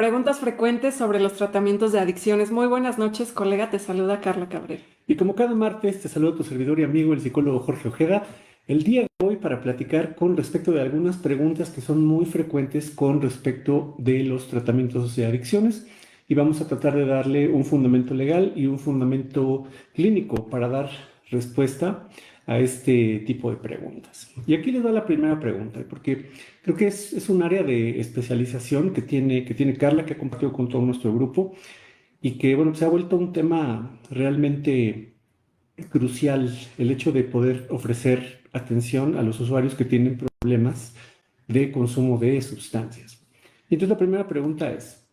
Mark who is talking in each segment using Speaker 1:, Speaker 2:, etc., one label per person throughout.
Speaker 1: Preguntas frecuentes sobre los tratamientos de adicciones. Muy buenas noches, colega. Te saluda Carla Cabrera.
Speaker 2: Y como cada martes, te saludo a tu servidor y amigo, el psicólogo Jorge Ojeda, el día de hoy para platicar con respecto de algunas preguntas que son muy frecuentes con respecto de los tratamientos de adicciones y vamos a tratar de darle un fundamento legal y un fundamento clínico para dar respuesta a este tipo de preguntas. Y aquí les doy la primera pregunta, porque creo que es un área de especialización que tiene Carla, que ha compartido con todo nuestro grupo y que, bueno, se ha vuelto un tema realmente crucial el hecho de poder ofrecer atención a los usuarios que tienen problemas de consumo de sustancias. Y entonces la primera pregunta es,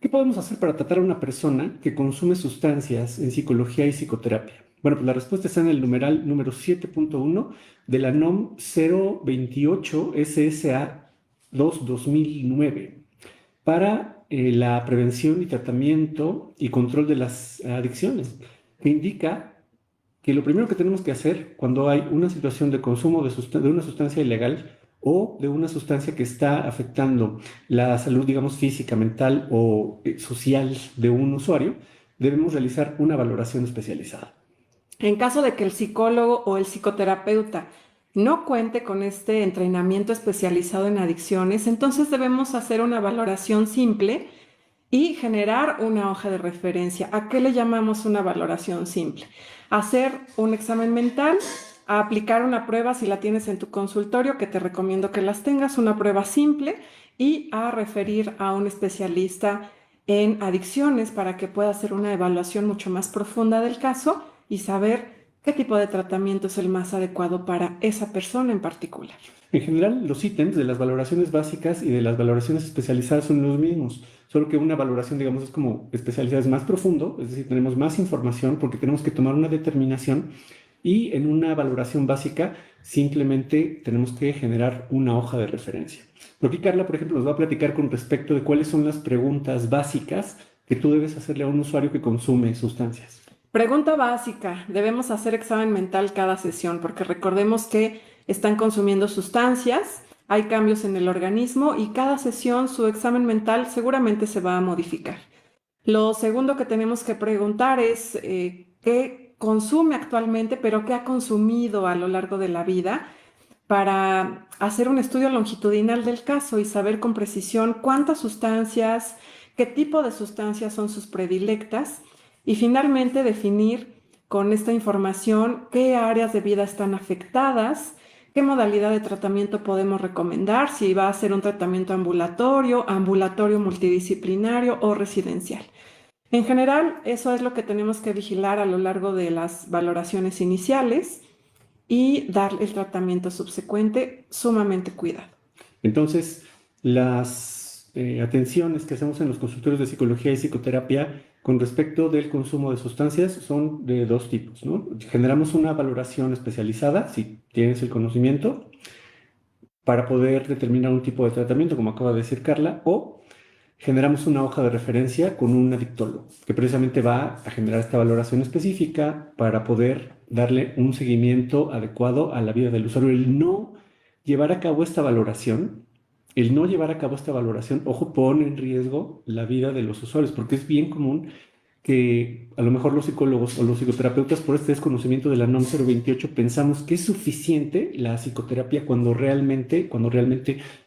Speaker 2: ¿qué podemos hacer para tratar a una persona que consume sustancias en psicología y psicoterapia? Bueno, pues la respuesta está en el numeral número 7.1 de la NOM 028 SSA 2-2009 para la prevención y tratamiento y control de las adicciones, que indica que lo primero que tenemos que hacer cuando hay una situación de consumo de una sustancia ilegal o de una sustancia que está afectando la salud, digamos, física, mental o social de un usuario, debemos realizar una valoración especializada.
Speaker 1: En caso de que el psicólogo o el psicoterapeuta no cuente con este entrenamiento especializado en adicciones, entonces debemos hacer una valoración simple y generar una hoja de referencia. ¿A qué le llamamos una valoración simple? Hacer un examen mental, a aplicar una prueba si la tienes en tu consultorio, que te recomiendo que las tengas, una prueba simple, y a referir a un especialista en adicciones para que pueda hacer una evaluación mucho más profunda del caso y saber qué tipo de tratamiento es el más adecuado para esa persona en particular.
Speaker 2: En general, los ítems de las valoraciones básicas y de las valoraciones especializadas son los mismos, solo que una valoración, digamos, es como especializada, es más profundo, es decir, tenemos más información porque tenemos que tomar una determinación y en una valoración básica simplemente tenemos que generar una hoja de referencia. Pero aquí Carla, por ejemplo, nos va a platicar con respecto de cuáles son las preguntas básicas que tú debes hacerle a un usuario que consume sustancias.
Speaker 1: Pregunta básica. Debemos hacer examen mental cada sesión porque recordemos que están consumiendo sustancias, hay cambios en el organismo y cada sesión su examen mental seguramente se va a modificar. Lo segundo que tenemos que preguntar es qué consume actualmente, pero qué ha consumido a lo largo de la vida para hacer un estudio longitudinal del caso y saber con precisión cuántas sustancias, qué tipo de sustancias son sus predilectas y finalmente definir con esta información qué áreas de vida están afectadas, qué modalidad de tratamiento podemos recomendar, si va a ser un tratamiento ambulatorio, ambulatorio multidisciplinario o residencial. En general, eso es lo que tenemos que vigilar a lo largo de las valoraciones iniciales y dar el tratamiento subsecuente sumamente cuidado.
Speaker 2: Entonces, las atenciones que hacemos en los consultorios de psicología y psicoterapia con respecto del consumo de sustancias son de dos tipos, ¿no? Generamos una valoración especializada, si tienes el conocimiento, para poder determinar un tipo de tratamiento, como acaba de decir Carla, o generamos una hoja de referencia con un adictólogo, que precisamente va a generar esta valoración específica para poder darle un seguimiento adecuado a la vida del usuario. El no llevar a cabo esta valoración, el no llevar a cabo esta valoración, ojo, pone en riesgo la vida de los usuarios, porque es bien común que a lo mejor los psicólogos o los psicoterapeutas por este desconocimiento de la NOM 028 pensamos que es suficiente la psicoterapia cuando realmente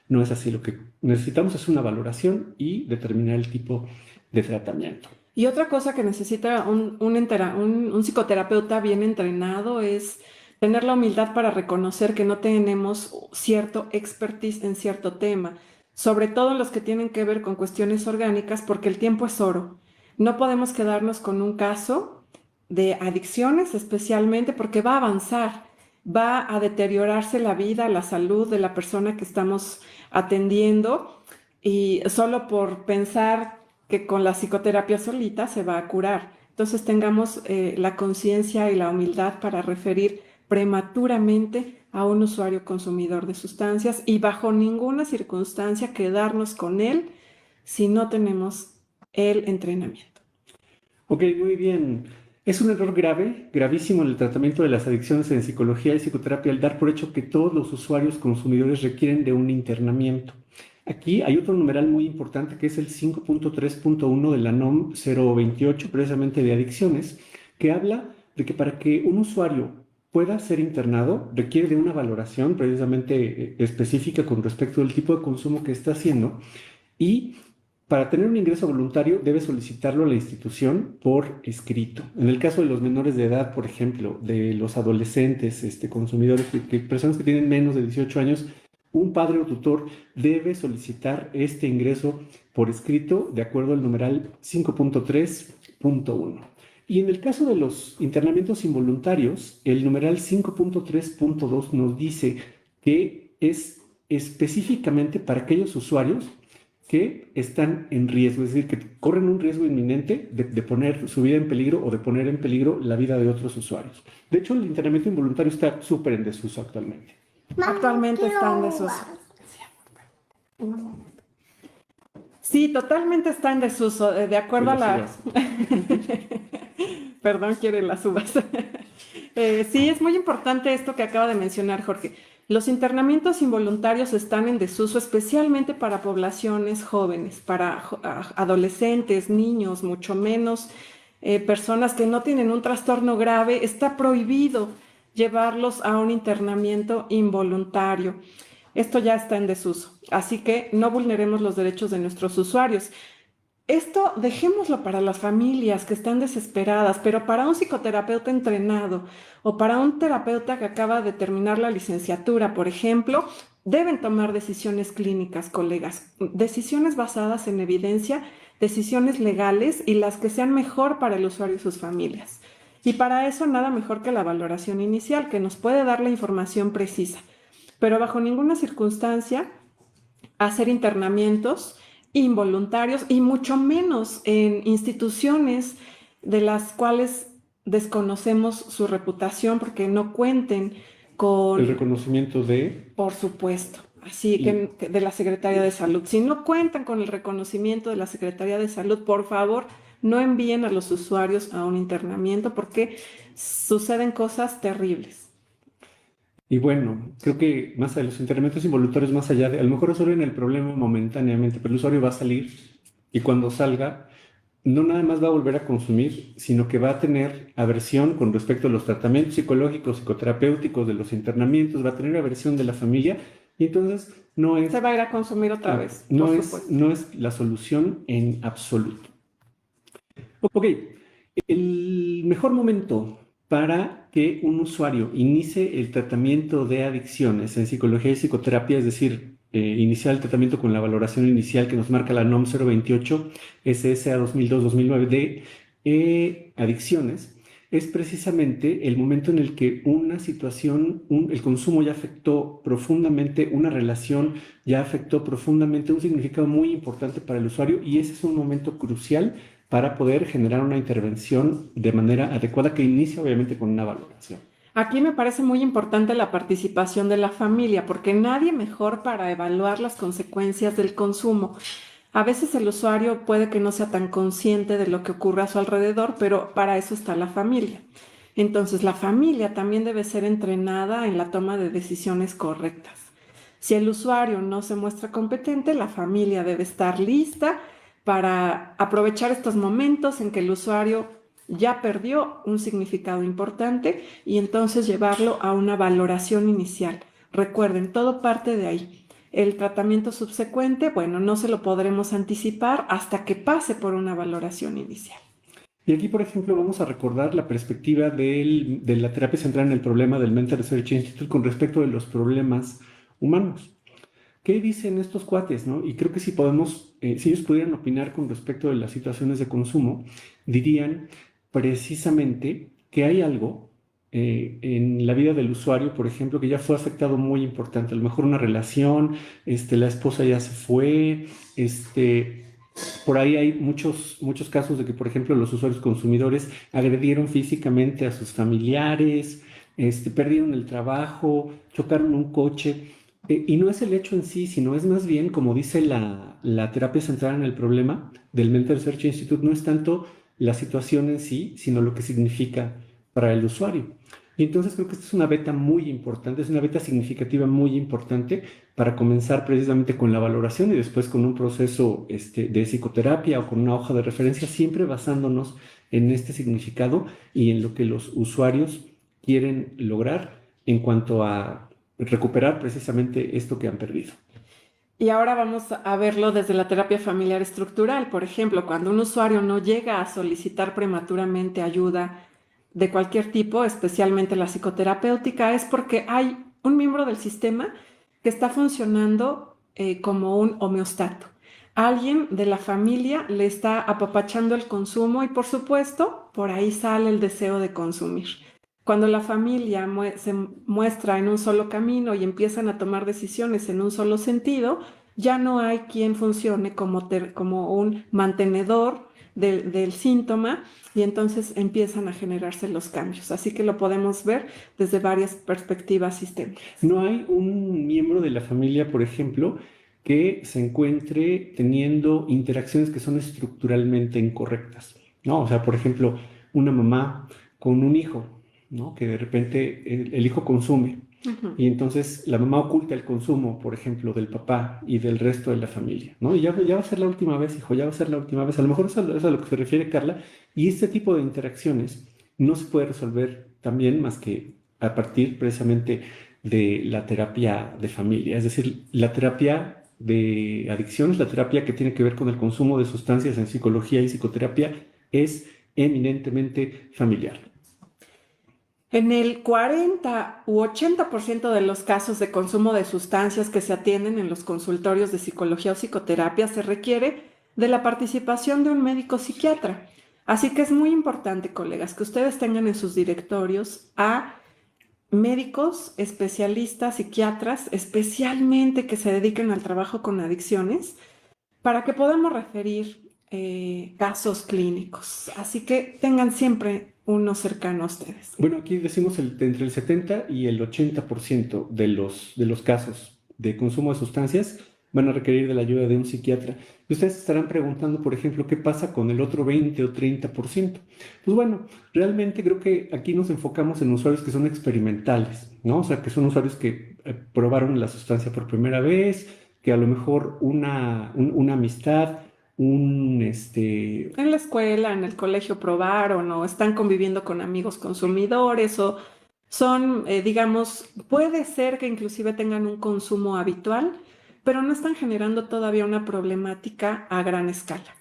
Speaker 2: no es así. Lo que necesitamos es una valoración y determinar el tipo de tratamiento.
Speaker 1: Y otra cosa que necesita un psicoterapeuta bien entrenado es tener la humildad para reconocer que no tenemos cierto expertise en cierto tema, sobre todo en los que tienen que ver con cuestiones orgánicas, porque el tiempo es oro. No podemos quedarnos con un caso de adicciones, especialmente porque va a avanzar, va a deteriorarse la vida, la salud de la persona que estamos atendiendo y solo por pensar que con la psicoterapia solita se va a curar. Entonces tengamos la conciencia y la humildad para referir prematuramente a un usuario consumidor de sustancias y bajo ninguna circunstancia quedarnos con él si no tenemos el entrenamiento.
Speaker 2: Ok, muy bien. Es un error grave, gravísimo en el tratamiento de las adicciones en psicología y psicoterapia el dar por hecho que todos los usuarios consumidores requieren de un internamiento. Aquí hay otro numeral muy importante que es el 5.3.1 de la NOM 028, precisamente de adicciones, que habla de que para que un usuario pueda ser internado requiere de una valoración precisamente específica con respecto al tipo de consumo que está haciendo y para tener un ingreso voluntario debe solicitarlo a la institución por escrito. En el caso de los menores de edad, por ejemplo, de los adolescentes, consumidores, personas que tienen menos de 18 años, un padre o tutor debe solicitar este ingreso por escrito de acuerdo al numeral 5.3.1. Y en el caso de los internamientos involuntarios, el numeral 5.3.2 nos dice que es específicamente para aquellos usuarios que están en riesgo, es decir, que corren un riesgo inminente de poner su vida en peligro o de poner en peligro la vida de otros usuarios. De hecho, el internamiento involuntario está súper en desuso actualmente.
Speaker 1: Actualmente está en desuso. Sí, totalmente está en desuso, de acuerdo a las... Perdón, quieren las uvas. Sí, es muy importante esto que acaba de mencionar Jorge. Los internamientos involuntarios están en desuso especialmente para poblaciones jóvenes, para adolescentes, niños, mucho menos personas que no tienen un trastorno grave. Está prohibido llevarlos a un internamiento involuntario. Esto ya está en desuso, así que no vulneremos los derechos de nuestros usuarios. Esto dejémoslo para las familias que están desesperadas, pero para un psicoterapeuta entrenado o para un terapeuta que acaba de terminar la licenciatura, por ejemplo, deben tomar decisiones clínicas, colegas, decisiones basadas en evidencia, decisiones legales y las que sean mejor para el usuario y sus familias. Y para eso nada mejor que la valoración inicial, que nos puede dar la información precisa, pero bajo ninguna circunstancia hacer internamientos involuntarios y mucho menos en instituciones de las cuales desconocemos su reputación porque no cuenten con...
Speaker 2: El reconocimiento de...
Speaker 1: Por supuesto, así que de la Secretaría de Salud. Si no cuentan con el reconocimiento de la Secretaría de Salud, por favor, no envíen a los usuarios a un internamiento porque suceden cosas terribles.
Speaker 2: Y bueno, creo que más de los internamientos involuntarios, más allá de, a lo mejor resuelven el problema momentáneamente, pero el usuario va a salir y cuando salga, no nada más va a volver a consumir, sino que va a tener aversión con respecto a los tratamientos psicológicos, psicoterapéuticos, de los internamientos, va a tener aversión de la familia y entonces no es...
Speaker 1: Se va a ir a consumir otra vez,
Speaker 2: no
Speaker 1: por
Speaker 2: es,
Speaker 1: supuesto.
Speaker 2: no es la solución en absoluto. Ok, el mejor momento para que un usuario inicie el tratamiento de adicciones en psicología y psicoterapia, es decir, iniciar el tratamiento con la valoración inicial que nos marca la NOM 028 SSA 2002-2009 de adicciones, es precisamente el momento en el que una situación, el consumo ya afectó profundamente, una relación ya afectó profundamente un significado muy importante para el usuario y ese es un momento crucial para poder generar una intervención de manera adecuada que inicia obviamente con una valoración.
Speaker 1: Aquí me parece muy importante la participación de la familia, porque nadie mejor para evaluar las consecuencias del consumo. A veces el usuario puede que no sea tan consciente de lo que ocurre a su alrededor, pero para eso está la familia. Entonces, la familia también debe ser entrenada en la toma de decisiones correctas. Si el usuario no se muestra competente, la familia debe estar lista para aprovechar estos momentos en que el usuario ya perdió un significado importante y entonces llevarlo a una valoración inicial. Recuerden, todo parte de ahí. El tratamiento subsecuente, bueno, no se lo podremos anticipar hasta que pase por una valoración inicial.
Speaker 2: Y aquí, por ejemplo, vamos a recordar la perspectiva de la terapia centrada en el problema del Mental Research Institute con respecto de los problemas humanos. ¿Qué dicen estos cuates, no? Y creo que si podemos, si ellos pudieran opinar con respecto de las situaciones de consumo, dirían precisamente que hay algo en la vida del usuario, por ejemplo, que ya fue afectado muy importante. A lo mejor una relación, la esposa ya se fue, por ahí hay muchos casos de que, por ejemplo, los usuarios consumidores agredieron físicamente a sus familiares, perdieron el trabajo, chocaron un coche. Y no es el hecho en sí, sino es más bien, como dice la terapia centrada en el problema del Mental Research Institute, no es tanto la situación en sí, sino lo que significa para el usuario. Y entonces creo que esta es una beta muy importante, es una beta significativa muy importante para comenzar precisamente con la valoración y después con un proceso de psicoterapia o con una hoja de referencia, siempre basándonos en este significado y en lo que los usuarios quieren lograr en cuanto a recuperar precisamente esto que han perdido.
Speaker 1: Y ahora vamos a verlo desde la terapia familiar estructural. Por ejemplo, cuando un usuario no llega a solicitar prematuramente ayuda de cualquier tipo, especialmente la psicoterapéutica, es porque hay un miembro del sistema que está funcionando como un homeostato. Alguien de la familia le está apapachando el consumo y, por supuesto, por ahí sale el deseo de consumir. Cuando la familia se muestra en un solo camino y empiezan a tomar decisiones en un solo sentido, ya no hay quien funcione como un mantenedor del síntoma y entonces empiezan a generarse los cambios. Así que lo podemos ver desde varias perspectivas sistémicas.
Speaker 2: No hay un miembro de la familia, por ejemplo, que se encuentre teniendo interacciones que son estructuralmente incorrectas, ¿no? O sea, por ejemplo, una mamá con un hijo, ¿no? Que de repente el hijo consume
Speaker 1: Ujú.
Speaker 2: y entonces la mamá oculta el consumo, por ejemplo, del papá y del resto de la familia, ¿no? Y ya va a ser la última vez, hijo, ya va a ser la última vez. A lo mejor es a lo que se refiere Carla. Y este tipo de interacciones no se puede resolver también más que a partir precisamente de la terapia de familia, es decir, la terapia de adicciones, la terapia que tiene que ver con el consumo de sustancias en psicología y psicoterapia es eminentemente familiar.
Speaker 1: En el 40 u 80% de los casos de consumo de sustancias que se atienden en los consultorios de psicología o psicoterapia se requiere de la participación de un médico psiquiatra. Así que es muy importante, colegas, que ustedes tengan en sus directorios a médicos, especialistas, psiquiatras, especialmente que se dediquen al trabajo con adicciones, para que podamos referir casos clínicos. Así que tengan siempre uno cercano a ustedes.
Speaker 2: Bueno, aquí decimos entre el 70 y el 80% de los casos de consumo de sustancias van a requerir de la ayuda de un psiquiatra. Y ustedes estarán preguntando, por ejemplo, ¿qué pasa con el otro 20 o 30%? Pues bueno, realmente creo que aquí nos enfocamos en usuarios que son experimentales, ¿no? O sea, que son usuarios que probaron la sustancia por primera vez, que a lo mejor una amistad,
Speaker 1: En la escuela, en el colegio probaron o están conviviendo con amigos consumidores o son, digamos, puede ser que inclusive tengan un consumo habitual, pero no están generando todavía una problemática a gran escala.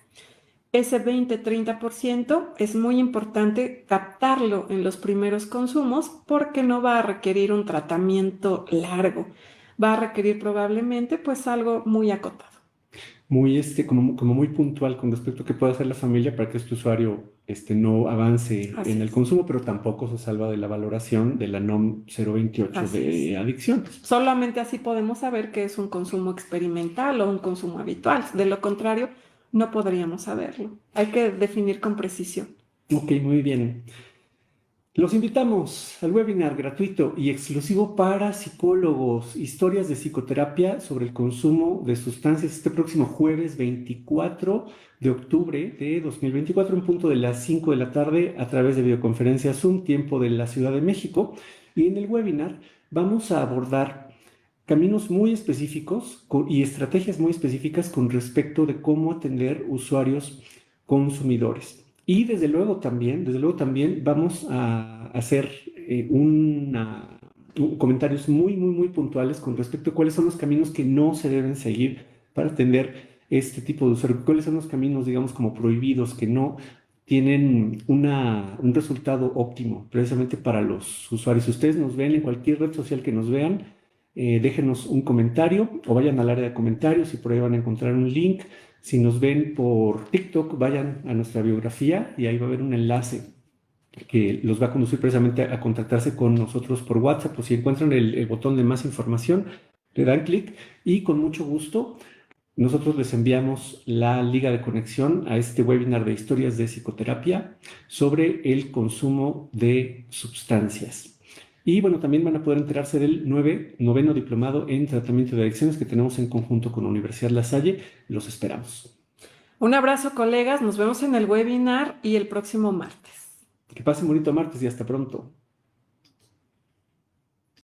Speaker 1: Ese 20-30% es muy importante captarlo en los primeros consumos porque no va a requerir un tratamiento largo, va a requerir probablemente pues algo muy acotado.
Speaker 2: muy, como muy puntual con respecto a qué puede hacer la familia para que este usuario no avance
Speaker 1: Así
Speaker 2: en el
Speaker 1: es,
Speaker 2: consumo, pero tampoco se salva de la valoración de la NOM 028
Speaker 1: así
Speaker 2: de
Speaker 1: es.
Speaker 2: adicciones.
Speaker 1: Solamente así podemos saber que es un consumo experimental o un consumo habitual. De lo contrario, no podríamos saberlo. Hay que definir con precisión.
Speaker 2: Ok, muy bien. Los invitamos al webinar gratuito y exclusivo para psicólogos, historias de psicoterapia sobre el consumo de sustancias este próximo jueves 24 de octubre de 2024 en punto de las 5 de la tarde a través de videoconferencia Zoom, tiempo de la Ciudad de México. Y en el webinar vamos a abordar caminos muy específicos y estrategias muy específicas con respecto de cómo atender usuarios consumidores. Y desde luego también vamos a hacer comentarios muy, muy, muy puntuales con respecto a cuáles son los caminos que no se deben seguir para atender este tipo de usuarios, cuáles son los caminos, digamos, como prohibidos, que no tienen un resultado óptimo precisamente para los usuarios. Si ustedes nos ven en cualquier red social que nos vean, déjenos un comentario o vayan al área de comentarios y por ahí van a encontrar un link. Si nos ven por TikTok, vayan a nuestra biografía y ahí va a haber un enlace que los va a conducir precisamente a contactarse con nosotros por WhatsApp. O si encuentran el botón de más información, le dan clic y con mucho gusto nosotros les enviamos la liga de conexión a este webinar de historias de psicoterapia sobre el consumo de sustancias. Y bueno, también van a poder enterarse del noveno diplomado en tratamiento de adicciones que tenemos en conjunto con la Universidad La Salle. Los esperamos.
Speaker 1: Un abrazo, colegas. Nos vemos en el webinar y el próximo martes.
Speaker 2: Que pasen bonito martes y hasta pronto.